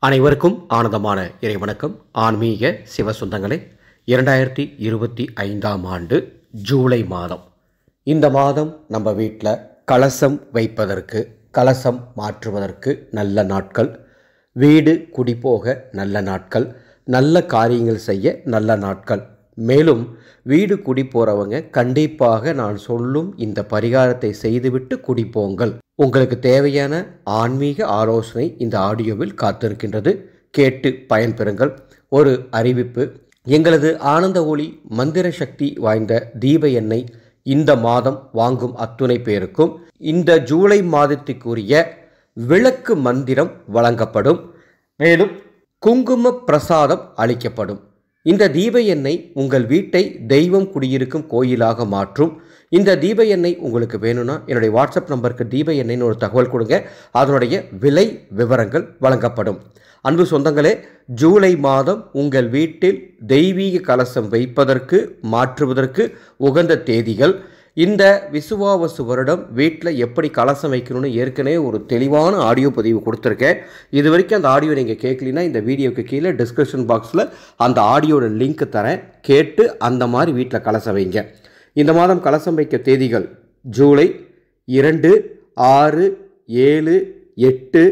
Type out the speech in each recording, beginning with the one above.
அனைவருக்கும் ஆனந்தமான இறைவணக்கம். ஆன்மீக சிவ சொந்தங்களே, 2025ஆம் ஆண்டு ஜூலை மாதம். இந்த மாதம் நம்ம வீட்டில் கலசம் வைப்பதற்கு, கலசம் மாற்றுவதற்கு நல்ல நாட்கள், வீடு குடிபோக நல்ல நாட்கள், நல்ல காரியங்கள் செய்ய நல்ல நாட்கள். மேலும் வீடு குடி போகிறவங்க கண்டிப்பாக நான் சொல்லும் இந்த பரிகாரத்தை செய்துவிட்டு குடிப்போங்கள். உங்களுக்கு தேவையான ஆன்மீக ஆலோசனை இந்த ஆடியோவில் காத்திருக்கின்றது. கேட்டு பயன்பெறுங்கள். ஒரு அறிவிப்பு: எங்களது ஆனந்த ஒளி மந்திர சக்தி வாய்ந்த தீப எண்ணெய் இந்த மாதம் வாங்கும் அத்துணை பேருக்கும் இந்த ஜூலை மாதத்துக்குரிய விளக்கு மந்திரம் வழங்கப்படும். மேலும் குங்கும பிரசாதம் அளிக்கப்படும். இந்த தீப எண்ணெய் உங்கள் வீட்டை தெய்வம் குடியிருக்கும் கோயிலாக மாற்றும். இந்த தீப எண்ணெய் உங்களுக்கு வேணும்னா என்னுடைய வாட்ஸ்அப் நம்பருக்கு தீப எண்ணெய்னு ஒரு தகவல் கொடுங்க. அதனுடைய விலை விவரங்கள் வழங்கப்படும். அன்பு சொந்தங்களே, ஜூலை மாதம் உங்கள் வீட்டில் தெய்வீக கலசம் வைப்பதற்கு, மாற்றுவதற்கு உகந்த தேதிகள். இந்த விசுவாவசு வருடம் வீட்டில் எப்படி கலசம் வைக்கணும்னு ஏற்கனவே ஒரு தெளிவான ஆடியோ பதிவு கொடுத்துருக்கேன். இது வரைக்கும் அந்த ஆடியோ நீங்கள் கேட்கலன்னா இந்த வீடியோக்கு கீழே டிஸ்கிரிப்ஷன் பாக்ஸில் அந்த ஆடியோட லிங்க் தரேன். கேட்டு அந்த மாதிரி வீட்டில் கலசம் வைங்க. இந்த மாதம் கலசம் வைக்க தேதிகள்: ஜூலை 2, 6, 7, 8,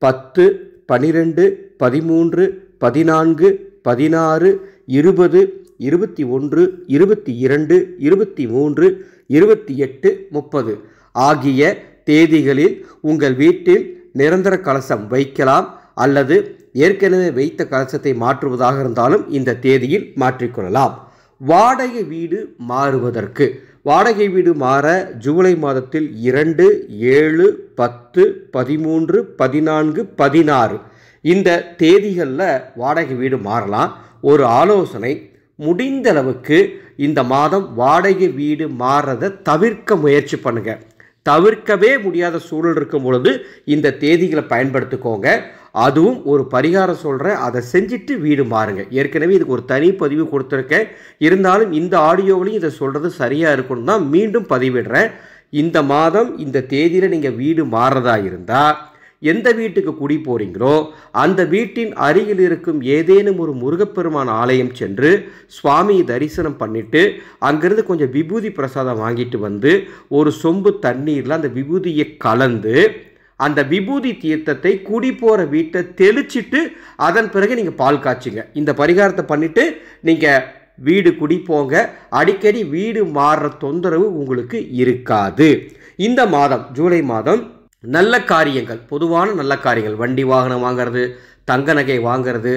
10, 12, 13, 14, 16, 20, 21, 22, 23, 28, 30 ஆகிய தேதிகளில் உங்கள் வீட்டில் நிரந்தர கலசம் வைக்கலாம். அல்லது ஏற்கனவே வைத்த கலசத்தை மாற்றுவதாக இருந்தாலும் இந்த தேதியில் மாற்றிக்கொள்ளலாம். வாடகை வீடு மாறுவதற்கு, வாடகை வீடு மாற ஜூலை மாதத்தில் 2, 7, 10, 13, 14, 16 இந்த தேதிகளில் வாடகை வீடு மாறலாம். ஒரு ஆலோசனை: முடிந்த அளவுக்கு இந்த மாதம் வாடகை வீடு மாறுறதை தவிர்க்க முயற்சி பண்ணுங்க. தவிர்க்கவே முடியாத சூழல் இருக்கும் பொழுது இந்த தேதிகளை பயன்படுத்திக்கோங்க. அதுவும் ஒரு பரிகாரம் சொல்கிறேன், அதை செஞ்சுட்டு வீடு மாறுங்க. ஏற்கனவே இதுக்கு ஒரு தனி பதிவு கொடுத்துருக்கேன். இருந்தாலும் இந்த ஆடியோவிலையும் இதை சொல்கிறது சரியாக இருக்கணும் தான் மீண்டும் பதிவிடுறேன். இந்த மாதம் இந்த தேதியில் நீங்கள் வீடு மாறுறதா இருந்தால் எந்த வீட்டுக்கு குடி போகிறீங்களோ அந்த வீட்டின் அருகில் இருக்கும் ஏதேனும் ஒரு முருகப்பெருமான் ஆலயம் சென்று சுவாமியை தரிசனம் பண்ணிவிட்டு அங்கேருந்து கொஞ்சம் விபூதி பிரசாதம் வாங்கிட்டு வந்து ஒரு சொம்பு தண்ணீரில் அந்த விபூதியை கலந்து அந்த விபூதி தீர்த்தத்தை குடி போகிற வீட்டை தெளிச்சிட்டு அதன் பிறகு நீங்கள் பால் காய்ச்சிங்க. இந்த பரிகாரத்தை பண்ணிவிட்டு நீங்கள் வீடு குடி போங்க. அடிக்கடி வீடு மாறுற தொந்தரவு உங்களுக்கு இருக்காது. இந்த மாதம் ஜூலை மாதம் நல்ல காரியங்கள், பொதுவான நல்ல காரியங்கள், வண்டி வாகனம் வாங்கிறது, தங்க நகை வாங்கிறது,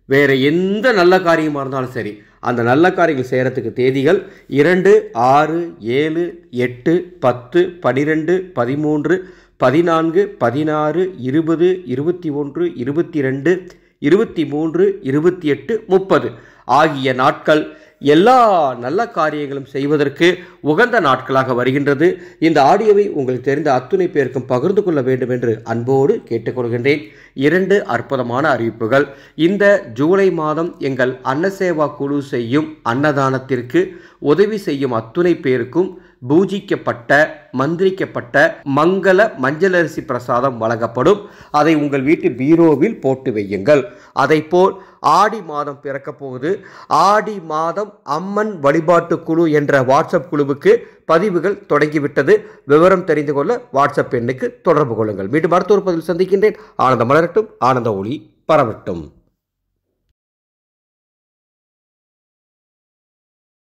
வேறு எந்த நல்ல காரியமாக இருந்தாலும் சரி, அந்த நல்ல காரியங்கள் செய்கிறதுக்கு தேதிகள் 2, 6, 7, 8, 10, 12, 13, 14, 16, 20, 21, 22, 23, 28, 30 ஆகிய நாட்கள் எல்லா நல்ல காரியங்களும் செய்வதற்கு உகந்த நாட்களாக வருகின்றது. இந்த ஆடியோவை உங்களுக்கு தெரிந்த அத்துணை பேருக்கும் பகிர்ந்து கொள்ள வேண்டும் என்று அன்போடு கேட்டுக்கொள்கின்றேன். 2 அற்புதமான அறிவிப்புகள். இந்த ஜூலை மாதம் எங்கள் அன்னசேவா குழு செய்யும் அன்னதானத்திற்கு உதவி செய்யும் அத்துணை பேருக்கும் பூஜிக்கப்பட்ட, மந்திரிக்கப்பட்ட மங்கள மஞ்சள் அரிசி பிரசாதம் வழங்கப்படும். அதை உங்கள் வீட்டு பீரோவில் போட்டு வையுங்கள். அதைப்போல் ஆடி மாதம் பிறக்க போகுது. ஆடி மாதம் அம்மன் வழிபாட்டு குழு என்ற வாட்ஸ்அப் குழுவுக்கு பதிவுகள் தொடங்கிவிட்டது. விவரம் தெரிந்து கொள்ள வாட்ஸ்அப் எண்ணுக்கு தொடர்பு கொள்ளுங்கள். மீண்டும் அடுத்த ஒரு பதிவில் சந்திக்கின்றேன். ஆனந்த மலரட்டும், ஆனந்த ஒளி பரவட்டும்.